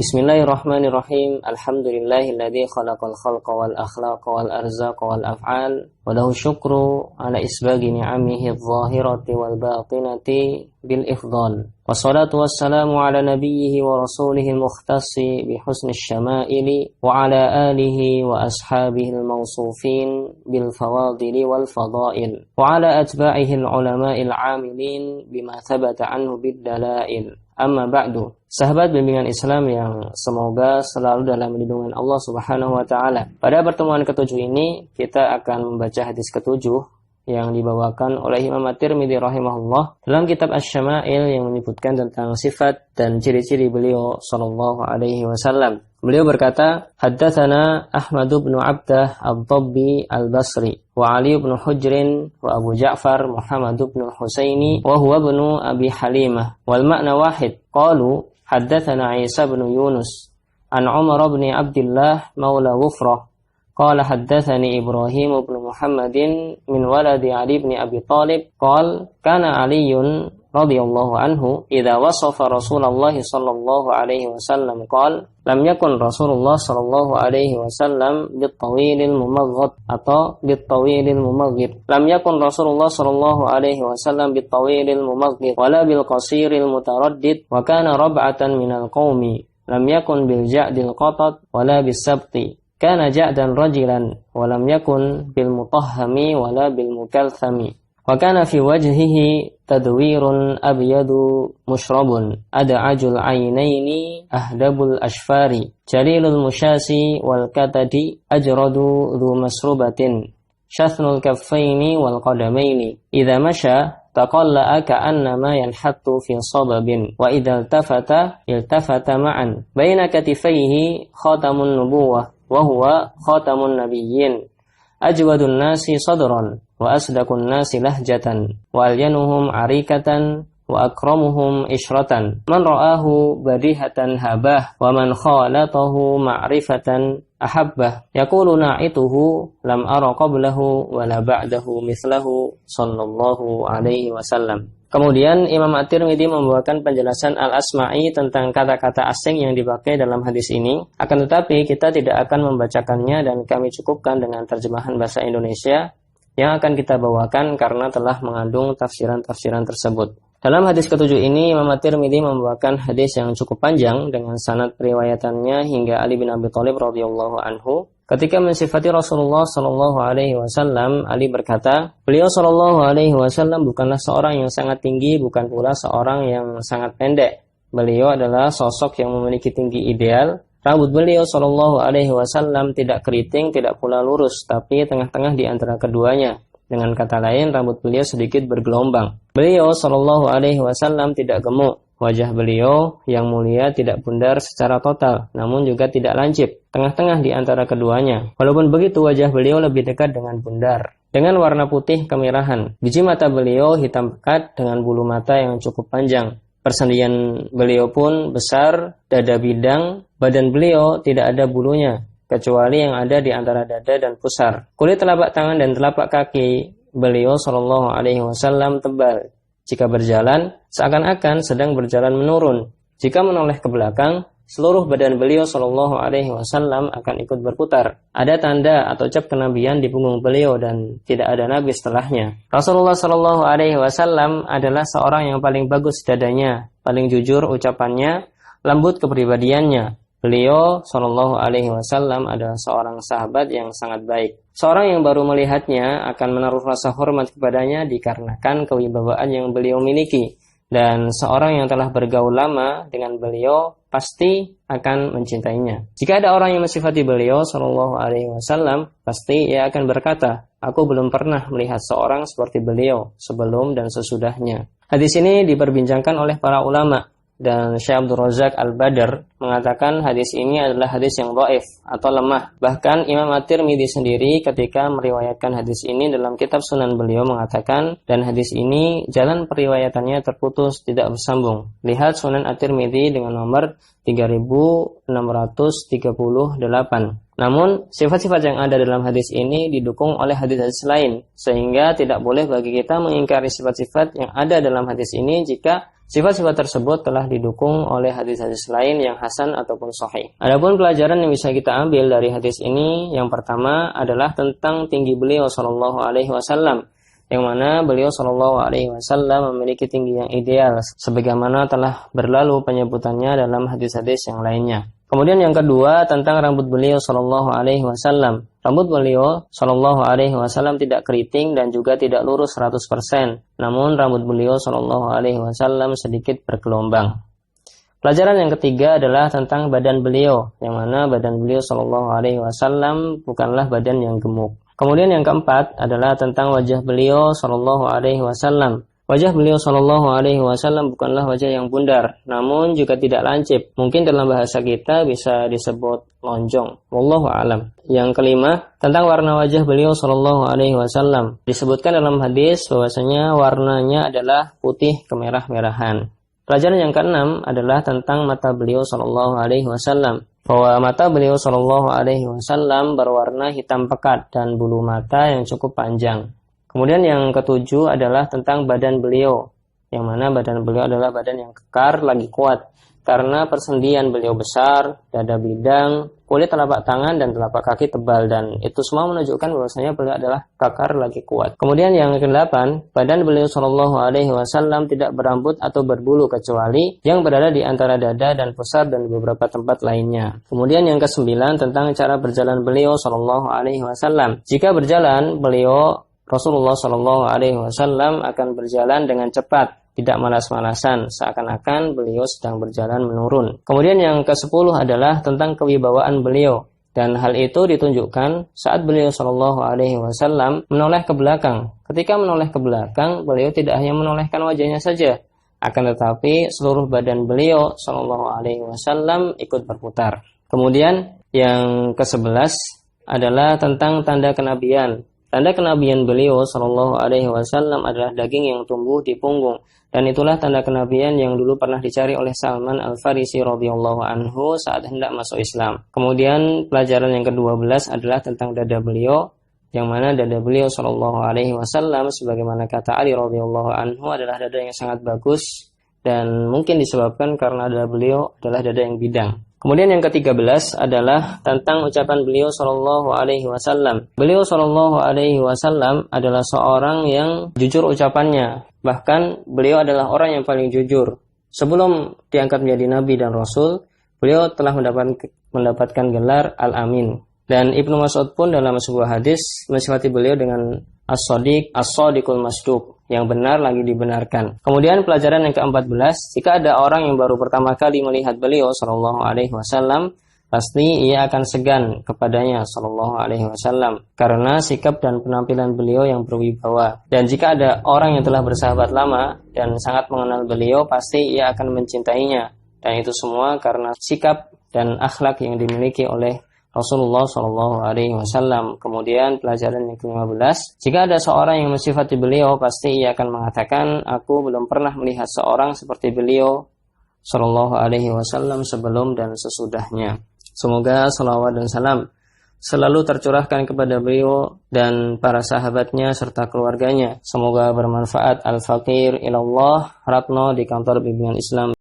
Bismillahirrahmanirrahim. Alhamdulillahilladzi khalaqal khalqa wal akhlaqa wal arzaqa wal af'al wa lahu syukru ala isbagi ni'amihi adh-dhahirati wal batinati bil ifdal. Wassalatu wassalamu ala nabiyhi wa rasulihi al-mukhtasi bi husni syama'ili wa ala alihi wa ashabihi al-mawsufin bil fawadili wal fadail wa ala atba'ihi al-ulama'il 'amilin bima thabata anhu bid dalail. Amma ba'du. Sahabat bimbingan Islam yang semoga selalu dalam lindungan Allah Subhanahu wa taala. Pada pertemuan ketujuh ini kita akan membaca hadis ketujuh yang dibawakan oleh Imam At-Tirmidzi rahimahullah dalam kitab Asy-Syama'il yang menyebutkan tentang sifat dan ciri-ciri beliau sallallahu alaihi wasallam. Beliau berkata, "Haddatsana Ahmad bin Abdah Ad-Dabbi Al-Basri wa Ali bin Hujr wa Abu Ja'far Muhammad bin Husaini wa huwa bin Abi Halimah wal ma'na wahid." Qalu, "Haddatsana Isa bin Yunus an Umar bin Abdullah maula Ghufrah." Qala haddatsani Ibrahim bin Muhammadin min waladi Ali bin Abi Thalib qala kana Aliyun radhiyallahu anhu idza wasafa Rasulullah sallallahu alaihi wasallam qala lam yakun Rasulullah sallallahu alaihi wasallam bit-tawilil mumaghad atau bit-tawilil mumaghid. Lam yakun Rasulullah sallallahu alaihi wasallam bit-tawilil mumaghid wala bil qasiril mutaraddid wa kana rab'atan minal qaumi. Lam yakun bil ja'dil qatat wala bis sabti. Kana ja'dan rajulan wa lam yakun bil mutahhami wala bil mukalthami. Wa kana fi wajhihi tadwirun abyadu mushrabun ad'ajul aynaini ahdabul ashfari jalilul mushasi wal katadi ajradu dhu masrubatin shathnul kaffaini wal qadamaini idza masha taqalla'a ka'annama yanhattu fi sababin wa idza iltafata ma'an baina katifaihi khatamun nubuwah wa huwa khatamun nabiyyin ajwadun nasi sadran wa asdaqun nasi lahjatan wa alyanuhum arikatan wa akramuhum ishratan man ra'ahu badihatan habah wa man khalatahu ma'rifatan ahabbah yaqulu na'ituhu lam ara qablahu wa la ba'dahu mithlahu sallallahu alaihi wasallam. Kemudian Imam At-Tirmidzi membawakan penjelasan Al-Asma'i tentang kata-kata asing yang dipakai dalam hadis ini. Akan tetapi kita tidak akan membacakannya dan kami cukupkan dengan terjemahan bahasa Indonesia yang akan kita bawakan karena telah mengandung tafsiran-tafsiran tersebut. Dalam hadis ketujuh ini Imam At-Tirmidzi membawakan hadis yang cukup panjang dengan sanad periwayatannya hingga Ali bin Abi Thalib radhiyallahu anhu. Ketika mensifati Rasulullah sallallahu alaihi wasallam, Ali berkata, beliau sallallahu alaihi wasallam bukanlah seorang yang sangat tinggi, bukan pula seorang yang sangat pendek. Beliau adalah sosok yang memiliki tinggi ideal. Rambut beliau sallallahu alaihi wasallam tidak keriting, tidak pula lurus, tapi tengah-tengah di antara keduanya. Dengan kata lain, rambut beliau sedikit bergelombang. Beliau sallallahu alaihi wasallam tidak gemuk. Wajah beliau yang mulia tidak bundar secara total, namun juga tidak lancip, tengah-tengah di antara keduanya. Walaupun begitu, wajah beliau lebih dekat dengan bundar, dengan warna putih kemerahan. Biji mata beliau hitam pekat dengan bulu mata yang cukup panjang. Persendian beliau pun besar, dada bidang, badan beliau tidak ada bulunya, kecuali yang ada di antara dada dan pusar. Kulit telapak tangan dan telapak kaki beliau sallallahu alaihi wasallam tebal. Jika berjalan, seakan-akan sedang berjalan menurun. Jika menoleh ke belakang, seluruh badan beliau sallallahu alaihi wasallam akan ikut berputar. Ada tanda atau cap kenabian di punggung beliau dan tidak ada nabi setelahnya. Rasulullah sallallahu alaihi wasallam adalah seorang yang paling bagus dadanya, paling jujur ucapannya, lembut kepribadiannya. Beliau sallallahu alaihi wasallam adalah seorang sahabat yang sangat baik. Seorang yang baru melihatnya akan menaruh rasa hormat kepadanya dikarenakan kewibawaan yang beliau miliki. Dan seorang yang telah bergaul lama dengan beliau pasti akan mencintainya. Jika ada orang yang mensifati beliau sallallahu alaihi wasallam, pasti ia akan berkata, "Aku belum pernah melihat seorang seperti beliau sebelum dan sesudahnya." Hadis ini diperbincangkan oleh para ulama. Dan Syekh Abdul Razak Al-Badr mengatakan hadis ini adalah hadis yang dhaif atau lemah. Bahkan Imam At-Tirmidzi sendiri ketika meriwayatkan hadis ini dalam kitab Sunan beliau mengatakan, dan hadis ini jalan periwayatannya terputus, tidak bersambung. Lihat Sunan At-Tirmidzi dengan nomor 3638. Namun, sifat-sifat yang ada dalam hadis ini didukung oleh hadis-hadis lain, sehingga tidak boleh bagi kita mengingkari sifat-sifat yang ada dalam hadis ini jika sifat-sifat tersebut telah didukung oleh hadis-hadis lain yang hasan ataupun sahih. Adapun pelajaran yang bisa kita ambil dari hadis ini, yang pertama adalah tentang tinggi beliau sallallahu alaihi wasallam, yang mana beliau sallallahu alaihi wasallam memiliki tinggi yang ideal, sebagaimana telah berlalu penyebutannya dalam hadis-hadis yang lainnya. Kemudian yang kedua tentang rambut beliau sallallahu alaihi wasallam. Rambut beliau sallallahu alaihi wasallam tidak keriting dan juga tidak lurus 100%. Namun rambut beliau sallallahu alaihi wasallam sedikit bergelombang. Pelajaran yang ketiga adalah tentang badan beliau, yang mana badan beliau sallallahu alaihi wasallam bukanlah badan yang gemuk. Kemudian yang keempat adalah tentang wajah beliau sallallahu alaihi wasallam. Wajah beliau sallallahu alaihi wasallam bukanlah wajah yang bundar, namun juga tidak lancip. Mungkin dalam bahasa kita bisa disebut lonjong. Wallahu a'lam. Yang kelima, tentang warna wajah beliau sallallahu alaihi wasallam. Disebutkan dalam hadis bahwasanya warnanya adalah putih kemerah-merahan. Pelajaran yang keenam adalah tentang mata beliau sallallahu alaihi wasallam. Bahwa mata beliau sallallahu alaihi wasallam berwarna hitam pekat dan bulu mata yang cukup panjang. Kemudian yang ketujuh adalah tentang badan beliau, yang mana badan beliau adalah badan yang kekar lagi kuat, karena persendian beliau besar, dada bidang, kulit telapak tangan dan telapak kaki tebal, dan itu semua menunjukkan bahwasanya beliau adalah kekar lagi kuat. Kemudian yang kedelapan, badan beliau sallallahu alaihi wasallam tidak berambut atau berbulu kecuali yang berada di antara dada dan pusar dan beberapa tempat lainnya. Kemudian yang kesembilan tentang cara berjalan beliau sallallahu alaihi wasallam. Jika berjalan, beliau Rasulullah Shallallahu Alaihi Wasallam akan berjalan dengan cepat, tidak malas-malasan, seakan-akan beliau sedang berjalan menurun. Kemudian yang ke-10 adalah tentang kewibawaan beliau, dan hal itu ditunjukkan saat beliau Shallallahu Alaihi Wasallam menoleh ke belakang. Ketika menoleh ke belakang, beliau tidak hanya menolehkan wajahnya saja, akan tetapi seluruh badan beliau Shallallahu Alaihi Wasallam ikut berputar. Kemudian yang ke-11 adalah tentang tanda kenabian. Tanda kenabian beliau sallallahu alaihi wasallam adalah daging yang tumbuh di punggung, dan itulah tanda kenabian yang dulu pernah dicari oleh Salman Al-Farisi radhiyallahu anhu saat hendak masuk Islam. Kemudian pelajaran yang ke-12 adalah tentang dada beliau, yang mana dada beliau sallallahu alaihi wasallam sebagaimana kata Ali radhiyallahu anhu adalah dada yang sangat bagus dan mungkin disebabkan karena dada beliau adalah dada yang bidang. Kemudian yang ke-13 adalah tentang ucapan beliau sallallahu alaihi wasallam. Beliau sallallahu alaihi wasallam adalah seorang yang jujur ucapannya. Bahkan beliau adalah orang yang paling jujur. Sebelum diangkat menjadi nabi dan rasul, beliau telah mendapatkan gelar Al-Amin. Dan Ibnu Mas'ud pun dalam sebuah hadis mensifati beliau dengan as-sadiq, as-sadiqul masduq, yang benar lagi dibenarkan. Kemudian pelajaran yang ke-14, jika ada orang yang baru pertama kali melihat beliau sallallahu alaihi wasallam, pasti ia akan segan kepadanya sallallahu alaihi wasallam karena sikap dan penampilan beliau yang berwibawa. Dan jika ada orang yang telah bersahabat lama dan sangat mengenal beliau, pasti ia akan mencintainya. Dan itu semua karena sikap dan akhlak yang dimiliki oleh Rasulullah Shallallahu Alaihi Wasallam. Kemudian pelajaran yang ke-15, jika ada seorang yang mensifati beliau, pasti ia akan mengatakan, aku belum pernah melihat seorang seperti beliau Shallallahu Alaihi Wasallam sebelum dan sesudahnya. Semoga salawat dan salam selalu tercurahkan kepada beliau dan para sahabatnya serta keluarganya. Semoga bermanfaat. Al-Faqir ilallah, Ratno di Kantor Bimbingan Islam